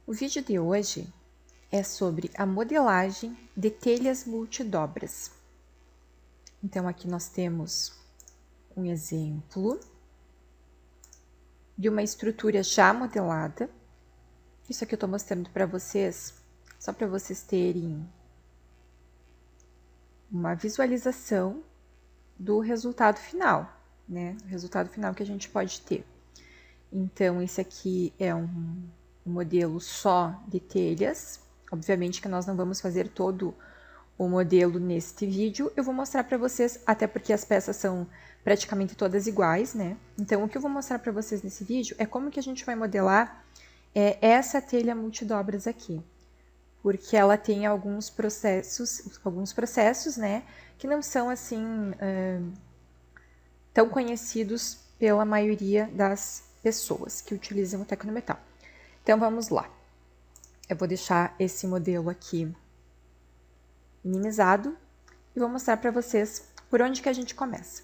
O vídeo de hoje é sobre a modelagem de telhas multidobras. Então, aqui nós temos um exemplo de uma estrutura já modelada. Isso aqui eu estou mostrando para vocês, só para vocês terem uma visualização do resultado final, né? O resultado final que a gente pode ter. Então, esse aqui é um modelo só de telhas. Obviamente que nós não vamos fazer todo o modelo neste vídeo. Eu vou mostrar para vocês, até porque as peças são praticamente todas iguais, né? Então, o que eu vou mostrar para vocês nesse vídeo é como que a gente vai modelar essa telha multidobras aqui. Porque ela tem alguns processos, né? Que não são, assim, tão conhecidos pela maioria das pessoas que utilizam o Tecnometal. Então, vamos lá. Eu vou deixar esse modelo aqui minimizado e vou mostrar para vocês por onde que a gente começa.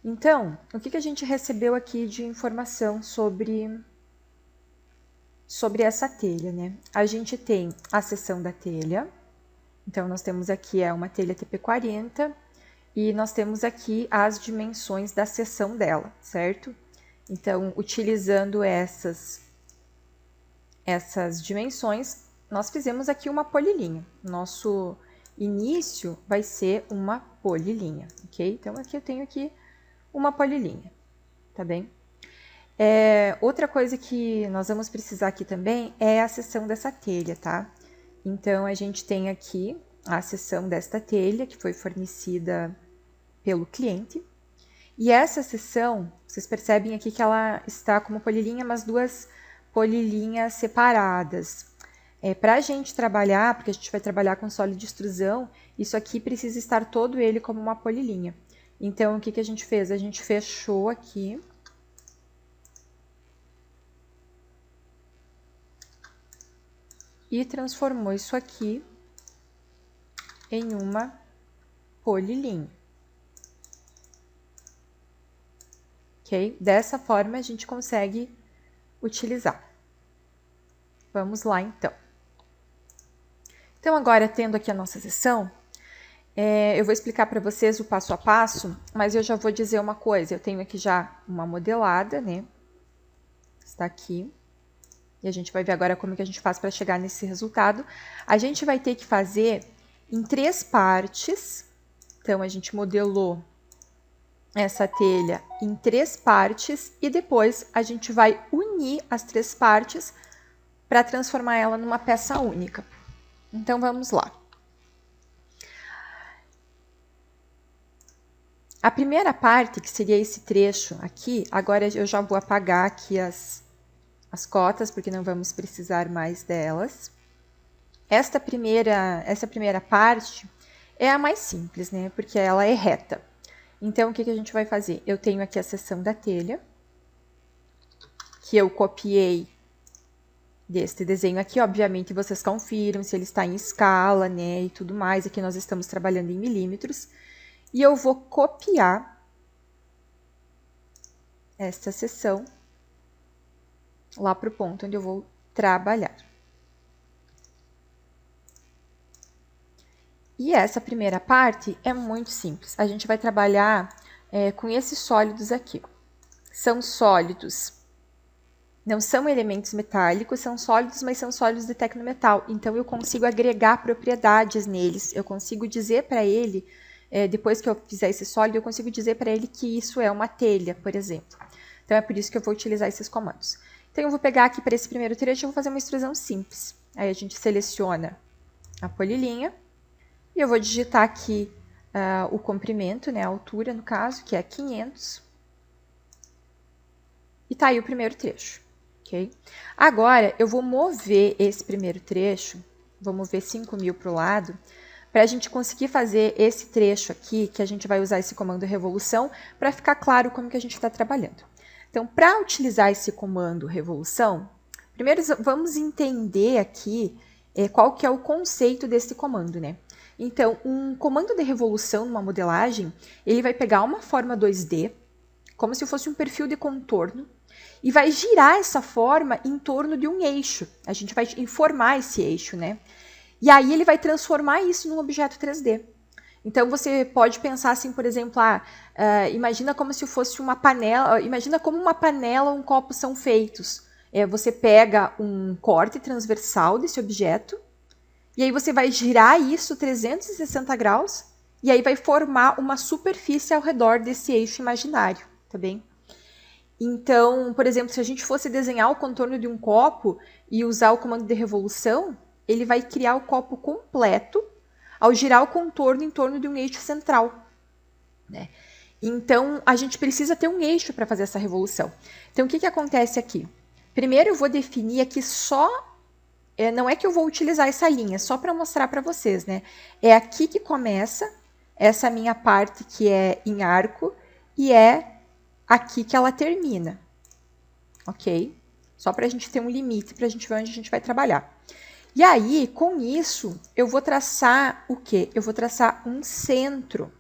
Então, o que a gente recebeu aqui de informação sobre essa telha, né? A gente tem a seção da telha. Então, nós temos aqui uma telha TP40 e nós temos aqui as dimensões da seção dela, certo? Então, utilizando essas dimensões, nós fizemos aqui uma polilinha. Nosso início vai ser uma polilinha, ok? Então, aqui eu tenho aqui uma polilinha, tá bem? Outra coisa que nós vamos precisar aqui também é a seção dessa telha, tá? Então, a gente tem aqui a seção desta telha, que foi fornecida pelo cliente. E essa seção, vocês percebem aqui que ela está como polilinha, mas duas polilinhas separadas. Para a gente trabalhar, porque a gente vai trabalhar com sólido de extrusão, isso aqui precisa estar todo ele como uma polilinha. Então, o que a gente fez? A gente fechou aqui. E transformou isso aqui em uma polilinha. Ok? Dessa forma, a gente consegue utilizar. Vamos lá, então. Então, agora, tendo aqui a nossa seção, eu vou explicar para vocês o passo a passo, mas eu já vou dizer uma coisa. Eu tenho aqui já uma modelada, né? Está aqui. E a gente vai ver agora como que a gente faz para chegar nesse resultado. A gente vai ter que fazer em 3 partes. Então, a gente modelou essa telha em 3 partes e depois a gente vai unir as 3 partes para transformar ela numa peça única. Então, vamos lá. A primeira parte, que seria esse trecho aqui, agora eu já vou apagar aqui as cotas, porque não vamos precisar mais delas. Essa primeira parte é a mais simples, né? Porque ela é reta. Então, o que a gente vai fazer? Eu tenho aqui a seção da telha, que eu copiei deste desenho aqui. Obviamente, vocês confiram se ele está em escala, né? E tudo mais. Aqui nós estamos trabalhando em milímetros. E eu vou copiar esta seção lá para o ponto onde eu vou trabalhar. E essa primeira parte é muito simples. A gente vai trabalhar com esses sólidos aqui. São sólidos, não são elementos metálicos, são sólidos, mas são sólidos de tecnometal. Então, eu consigo agregar propriedades neles. Eu consigo dizer para ele, depois que eu fizer esse sólido, eu consigo dizer para ele que isso é uma telha, por exemplo. Então, é por isso que eu vou utilizar esses comandos. Então, eu vou pegar aqui para esse primeiro trecho e vou fazer uma extrusão simples. Aí, a gente seleciona a polilinha e eu vou digitar aqui o comprimento, né, a altura, no caso, que é 500. E tá aí o primeiro trecho, ok? Agora, eu vou mover esse primeiro trecho, vou mover 5.000 para o lado, para a gente conseguir fazer esse trecho aqui, que a gente vai usar esse comando revolução, para ficar claro como que a gente está trabalhando. Então, para utilizar esse comando revolução, primeiro vamos entender aqui qual que é o conceito desse comando, né? Então, um comando de revolução numa modelagem, ele vai pegar uma forma 2D, como se fosse um perfil de contorno, e vai girar essa forma em torno de um eixo. A gente vai informar esse eixo, né? E aí ele vai transformar isso num objeto 3D. Então você pode pensar assim, por exemplo, imagina como se fosse uma panela, imagina como uma panela ou um copo são feitos. Você pega um corte transversal desse objeto, e aí você vai girar isso 360 graus, e aí vai formar uma superfície ao redor desse eixo imaginário, tá bem? Então, por exemplo, se a gente fosse desenhar o contorno de um copo e usar o comando de revolução, ele vai criar o copo completo ao girar o contorno em torno de um eixo central, né? Então, a gente precisa ter um eixo para fazer essa revolução. Então, o que acontece aqui? Primeiro, eu vou definir aqui não é que eu vou utilizar essa linha, só para mostrar para vocês, né? É aqui que começa essa minha parte que é em arco e é aqui que ela termina, ok? Só para a gente ter um limite, para a gente ver onde a gente vai trabalhar. E aí, com isso, eu vou traçar o quê? Eu vou traçar um centro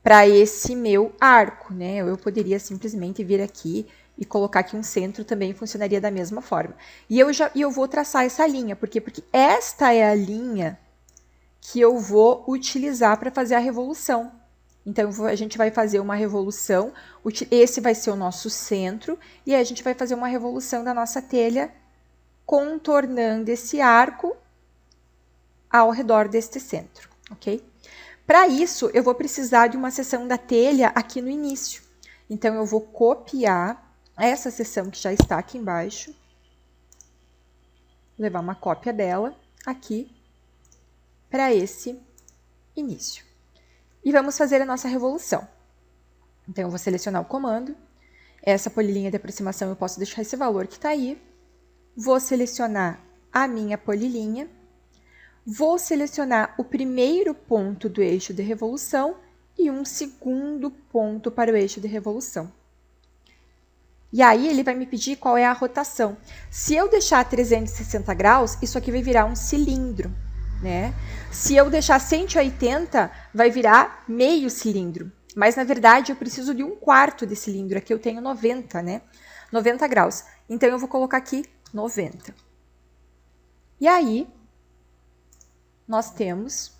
para esse meu arco, né? Eu poderia simplesmente vir aqui e colocar aqui um centro, também funcionaria da mesma forma. E eu vou traçar essa linha, por quê? Porque esta é a linha que eu vou utilizar para fazer a revolução. Então, a gente vai fazer uma revolução, esse vai ser o nosso centro, e aí a gente vai fazer uma revolução da nossa telha contornando esse arco ao redor deste centro, ok? Para isso, eu vou precisar de uma seção da telha aqui no início. Então, eu vou copiar essa seção que já está aqui embaixo, levar uma cópia dela aqui para esse início. E vamos fazer a nossa revolução. Então, eu vou selecionar o comando. Essa polilinha de aproximação eu posso deixar esse valor que está aí. Vou selecionar a minha polilinha. Vou selecionar o primeiro ponto do eixo de revolução e um segundo ponto para o eixo de revolução. E aí, ele vai me pedir qual é a rotação. Se eu deixar 360 graus, isso aqui vai virar um cilindro, né? Se eu deixar 180, vai virar meio cilindro. Mas, na verdade, eu preciso de um quarto de cilindro. Aqui eu tenho 90, né? 90 graus. Então, eu vou colocar aqui 90. E aí, nós temos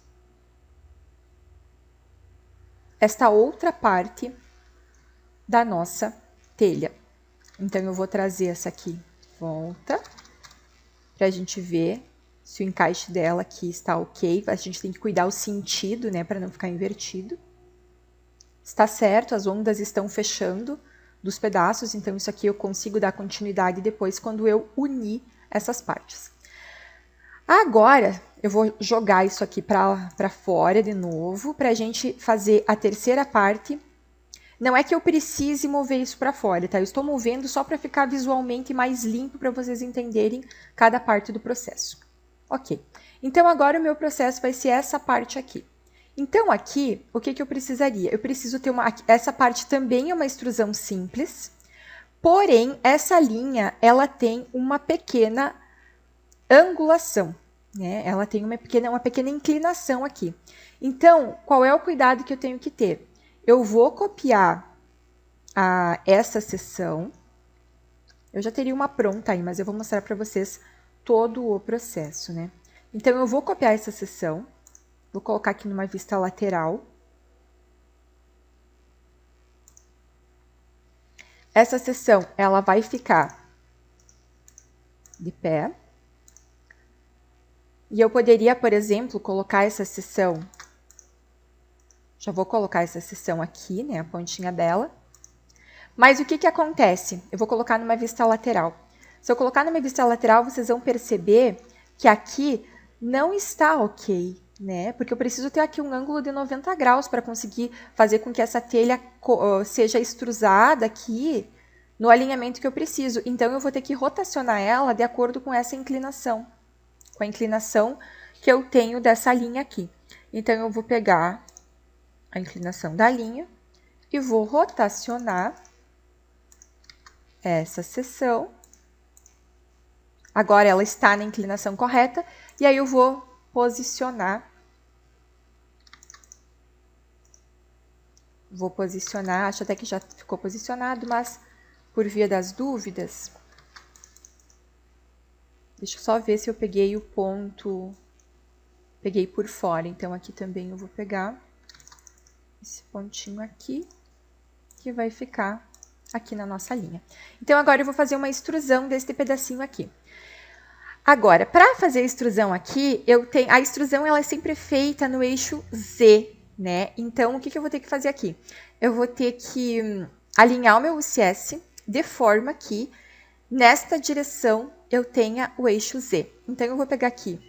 esta outra parte da nossa telha. Então, eu vou trazer essa aqui, volta, para a gente ver se o encaixe dela aqui está ok. A gente tem que cuidar o sentido, né, para não ficar invertido. Está certo, as ondas estão fechando dos pedaços, então isso aqui eu consigo dar continuidade depois quando eu unir essas partes. Agora, eu vou jogar isso aqui para fora de novo, para a gente fazer a terceira parte. Não é que eu precise mover isso para fora, tá? Eu estou movendo só para ficar visualmente mais limpo para vocês entenderem cada parte do processo. Ok. Então, agora o meu processo vai ser essa parte aqui. Então, aqui, o que eu precisaria? Eu preciso ter essa parte também é uma extrusão simples, porém, essa linha, ela tem uma pequena angulação, né? Ela tem uma pequena inclinação aqui. Então, qual é o cuidado que eu tenho que ter? Eu vou copiar essa seção. Eu já teria uma pronta aí, mas eu vou mostrar para vocês todo o processo, né? Então, eu vou copiar essa seção. Vou colocar aqui numa vista lateral. Essa seção, ela vai ficar de pé. E eu poderia, por exemplo, colocar essa seção. Já vou colocar essa seção aqui, né, a pontinha dela. Mas o que acontece? Eu vou colocar numa vista lateral. Se eu colocar numa vista lateral, vocês vão perceber que aqui não está ok, né? Porque eu preciso ter aqui um ângulo de 90 graus para conseguir fazer com que essa telha seja extrusada aqui no alinhamento que eu preciso. Então, eu vou ter que rotacionar ela de acordo com essa inclinação, com a inclinação que eu tenho dessa linha aqui. Então, eu vou pegar a inclinação da linha e vou rotacionar essa seção. Agora, ela está na inclinação correta, e aí eu vou posicionar. vou posicionar, acho até que já ficou posicionado, mas por via das dúvidas, deixa eu só ver se eu peguei o ponto, peguei por fora, então aqui também eu vou pegar esse pontinho aqui, que vai ficar aqui na nossa linha. Então, agora eu vou fazer uma extrusão desse pedacinho aqui. Agora, para fazer a extrusão aqui, a extrusão ela é sempre feita no eixo Z, né? Então, o que eu vou ter que fazer aqui? Eu vou ter que alinhar o meu UCS de forma que, nesta direção, eu tenha o eixo Z. Então, eu vou pegar aqui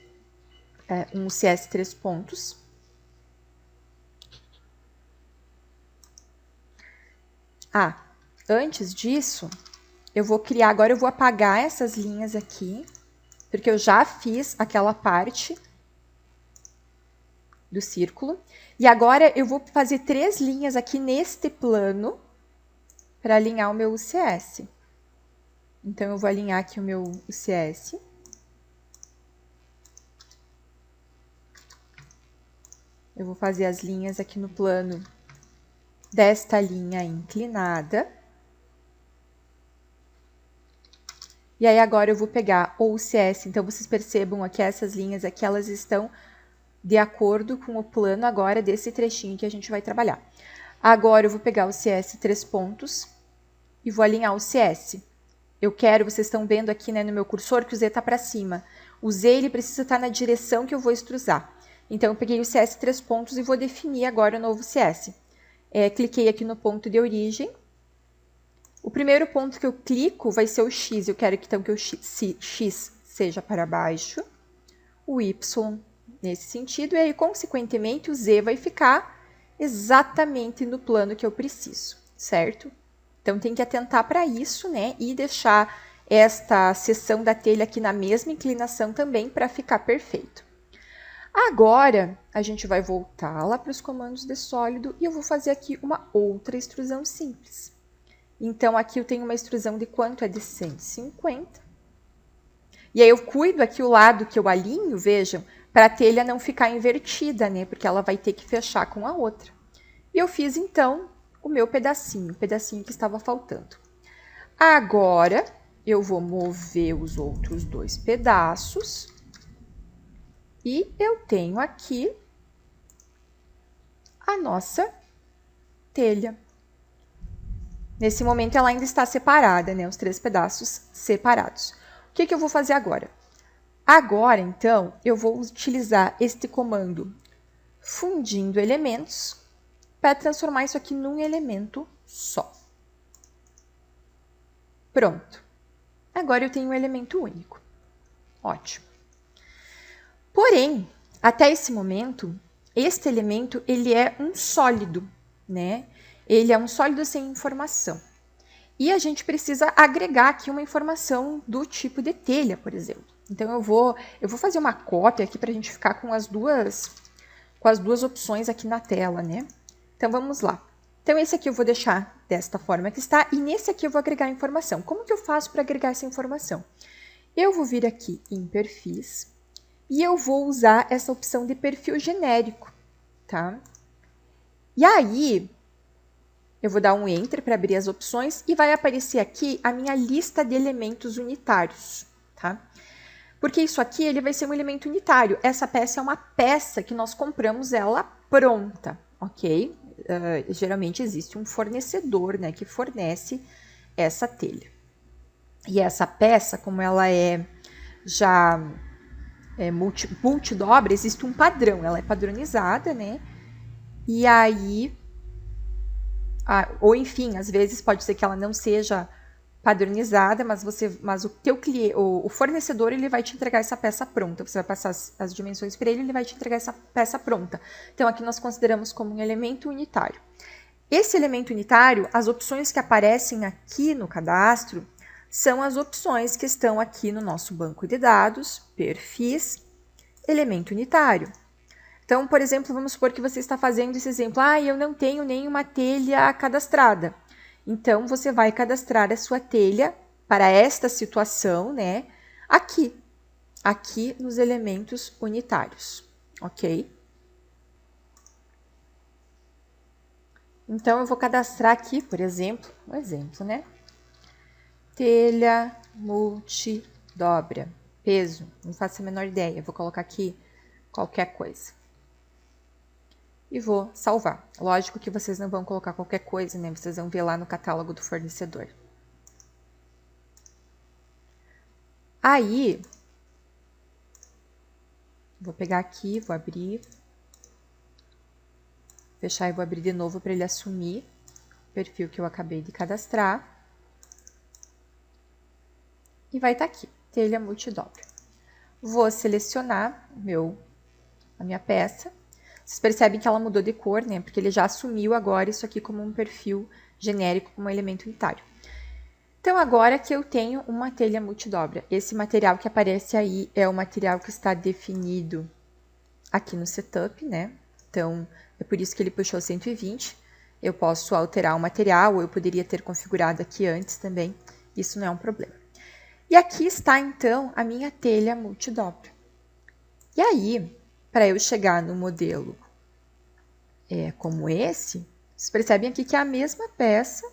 um UCS 3 pontos. Antes disso, agora eu vou apagar essas linhas aqui, porque eu já fiz aquela parte do círculo. E agora eu vou fazer 3 linhas aqui neste plano para alinhar o meu UCS. Então, eu vou alinhar aqui o meu UCS. Eu vou fazer as linhas aqui no plano desta linha inclinada. E aí, agora eu vou pegar o UCS. Então, vocês percebam aqui essas linhas aqui, elas estão de acordo com o plano agora desse trechinho que a gente vai trabalhar. Agora, eu vou pegar o CS 3 pontos e vou alinhar o CS. Vocês estão vendo aqui, né, no meu cursor que o Z está para cima. O Z, ele precisa estar na direção que eu vou extrusar. Então, eu peguei o CS 3 pontos e vou definir agora o novo CS. Cliquei aqui no ponto de origem. O primeiro ponto que eu clico vai ser o X. Eu quero então que o X seja para baixo, o Y nesse sentido, e aí, consequentemente, o Z vai ficar exatamente no plano que eu preciso, certo? Então, tem que atentar para isso, né? E deixar esta seção da telha aqui na mesma inclinação também para ficar perfeito. Agora, a gente vai voltar lá para os comandos de sólido e eu vou fazer aqui uma outra extrusão simples. Então, aqui eu tenho uma extrusão de quanto? É de 150. E aí, eu cuido aqui o lado que eu alinho, vejam, para a telha não ficar invertida, né? Porque ela vai ter que fechar com a outra. E eu fiz, então, o meu pedacinho, o pedacinho que estava faltando. Agora, eu vou mover os outros 2 pedaços. E eu tenho aqui a nossa telha. Nesse momento, ela ainda está separada, né? Os 3 pedaços separados. O que eu vou fazer agora? Agora, então, eu vou utilizar este comando fundindo elementos para transformar isso aqui num elemento só. Pronto. Agora eu tenho um elemento único. Ótimo. Porém, até esse momento, este elemento ele é um sólido, né? Ele é um sólido sem informação. E a gente precisa agregar aqui uma informação do tipo de telha, por exemplo. Então, eu vou fazer uma cópia aqui para a gente ficar com as duas opções aqui na tela, né? Então, vamos lá. Então, esse aqui eu vou deixar desta forma que está, e nesse aqui eu vou agregar a informação. Como que eu faço para agregar essa informação? Eu vou vir aqui em perfis, e eu vou usar essa opção de perfil genérico, tá? E aí, eu vou dar um Enter para abrir as opções e vai aparecer aqui a minha lista de elementos unitários, tá? Porque isso aqui ele vai ser um elemento unitário. Essa peça é uma peça que nós compramos ela pronta, ok? Geralmente existe um fornecedor, né, que fornece essa telha. E essa peça, como ela é já multidobra, existe um padrão, ela é padronizada, né? E aí, ou enfim, às vezes pode ser que ela não seja padronizada, mas o teu cliente, o fornecedor, ele vai te entregar essa peça pronta. Você vai passar as dimensões para ele vai te entregar essa peça pronta. Então, aqui nós consideramos como um elemento unitário. Esse elemento unitário, as opções que aparecem aqui no cadastro, são as opções que estão aqui no nosso banco de dados, perfis, elemento unitário. Então, por exemplo, vamos supor que você está fazendo esse exemplo. Eu não tenho nenhuma telha cadastrada. Então, você vai cadastrar a sua telha para esta situação, né? Aqui nos elementos unitários, ok? Então, eu vou cadastrar aqui, por exemplo, um exemplo, né? Telha multidobra. Peso, não faço a menor ideia. Vou colocar aqui qualquer coisa. E vou salvar. Lógico que vocês não vão colocar qualquer coisa, né? Vocês vão ver lá no catálogo do fornecedor. Aí, vou pegar aqui, vou abrir, fechar e vou abrir de novo para ele assumir o perfil que eu acabei de cadastrar. E vai estar aqui, telha multidobra. Vou selecionar a minha peça. Vocês percebem que ela mudou de cor, né? Porque ele já assumiu agora isso aqui como um perfil genérico, como um elemento unitário. Então, agora que eu tenho uma telha multidobra, esse material que aparece aí é o material que está definido aqui no setup, né? Então, é por isso que ele puxou 120. Eu posso alterar o material, ou eu poderia ter configurado aqui antes também. Isso não é um problema. E aqui está, então, a minha telha multidobra. E aí, para eu chegar no modelo como esse, vocês percebem aqui que é a mesma peça.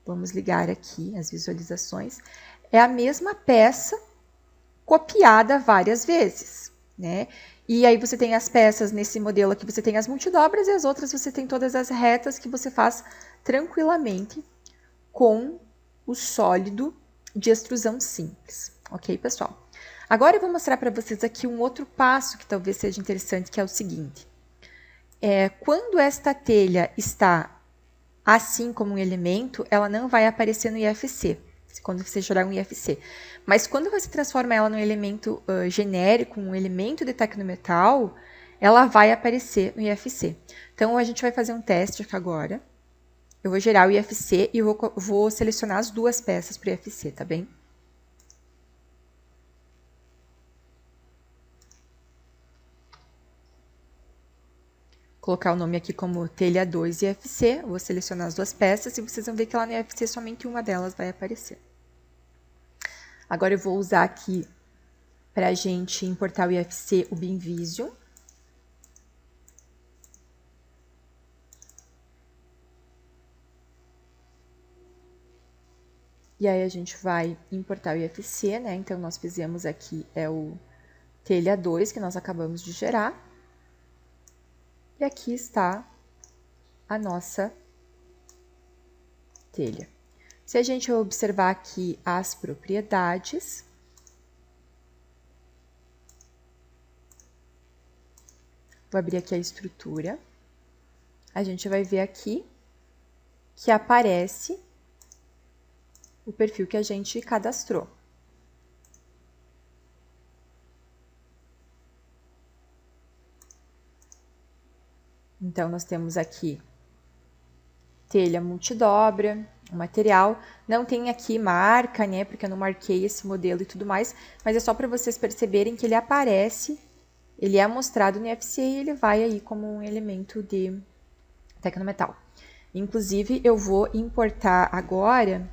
Vamos ligar aqui as visualizações. É a mesma peça copiada várias vezes, né? E aí você tem as peças nesse modelo aqui, você tem as multidobras e as outras você tem todas as retas que você faz tranquilamente com o sólido de extrusão simples, ok, pessoal? Agora eu vou mostrar para vocês aqui um outro passo que talvez seja interessante, que é o seguinte. Quando esta telha está assim como um elemento, ela não vai aparecer no IFC, quando você gerar um IFC. Mas quando você transforma ela num elemento genérico, um elemento de tecnometal, ela vai aparecer no IFC. Então, a gente vai fazer um teste aqui agora. Eu vou gerar o IFC e vou selecionar as duas peças para o IFC, tá bem? Colocar o nome aqui como telha 2 IFC, vou selecionar as duas peças e vocês vão ver que lá no IFC somente uma delas vai aparecer. Agora eu vou usar aqui para a gente importar o IFC, o BIMVision. E aí a gente vai importar o IFC, né? Então nós fizemos aqui o telha 2 que nós acabamos de gerar. E aqui está a nossa telha. Se a gente observar aqui as propriedades, vou abrir aqui a estrutura, a gente vai ver aqui que aparece o perfil que a gente cadastrou. Então, nós temos aqui telha multidobra, o material. Não tem aqui marca, né, porque eu não marquei esse modelo e tudo mais, mas é só para vocês perceberem que ele aparece, ele é mostrado no IFC e ele vai aí como um elemento de tecnometal. Inclusive, eu vou importar agora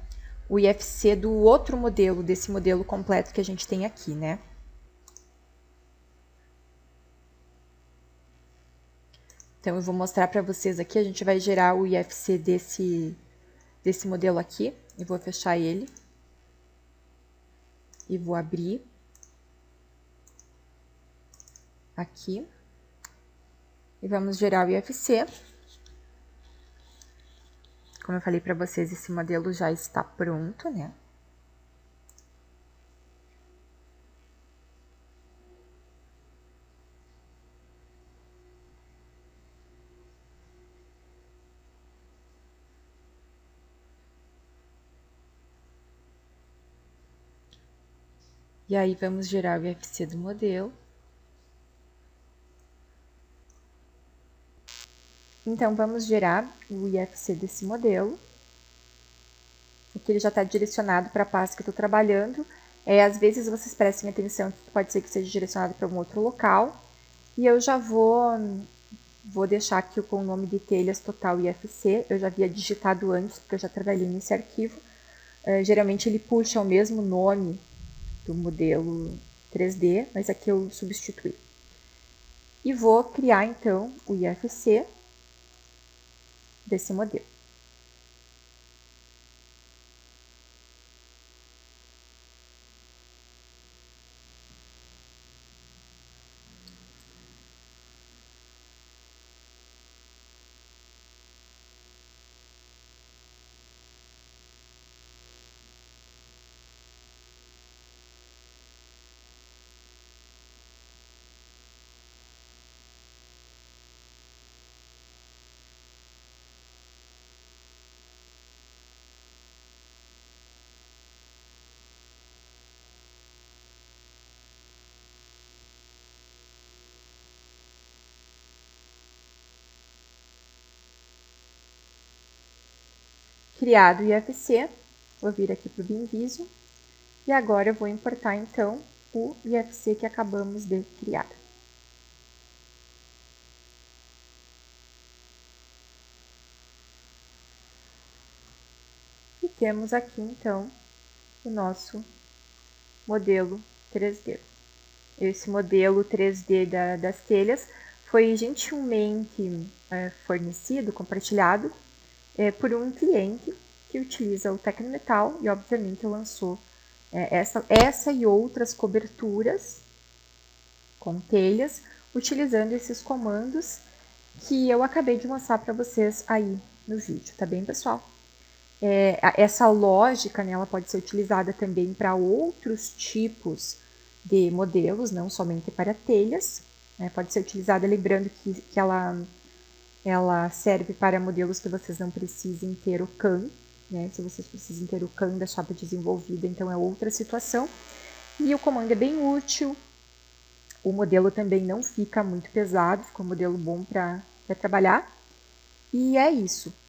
o IFC do outro modelo, desse modelo completo que a gente tem aqui, né? Então, eu vou mostrar para vocês aqui, a gente vai gerar o IFC desse modelo aqui. Eu vou fechar ele. E vou abrir. Aqui. E vamos gerar o IFC. Como eu falei para vocês, esse modelo já está pronto, né? E aí, vamos gerar o IFC do modelo. Então, vamos gerar o IFC desse modelo. Aqui ele já está direcionado para a pasta que eu estou trabalhando. Às vezes, vocês prestem atenção que pode ser que seja direcionado para algum outro local. E eu já vou deixar aqui com o nome de telhas total IFC. Eu já havia digitado antes, porque eu já trabalhei nesse arquivo. Geralmente, ele puxa o mesmo nome do modelo 3D, mas aqui eu substituí. E vou criar, então, o IFC. desse modelo. Criado o IFC, vou vir aqui para o BIMVisio e agora eu vou importar então o IFC que acabamos de criar. E temos aqui então o nosso modelo 3D. Esse modelo 3D das telhas foi gentilmente fornecido, compartilhado por um cliente que utiliza o Tecnometal e obviamente lançou essa e outras coberturas com telhas, utilizando esses comandos que eu acabei de mostrar para vocês aí no vídeo, tá bem, pessoal? Essa lógica, né, ela pode ser utilizada também para outros tipos de modelos, não somente para telhas, né, pode ser utilizada, lembrando que ela serve para modelos que vocês não precisem ter o CAM, né, se vocês precisam ter o CAM da chapa desenvolvida, então é outra situação. E o comando é bem útil, o modelo também não fica muito pesado, fica um modelo bom para trabalhar. E é isso.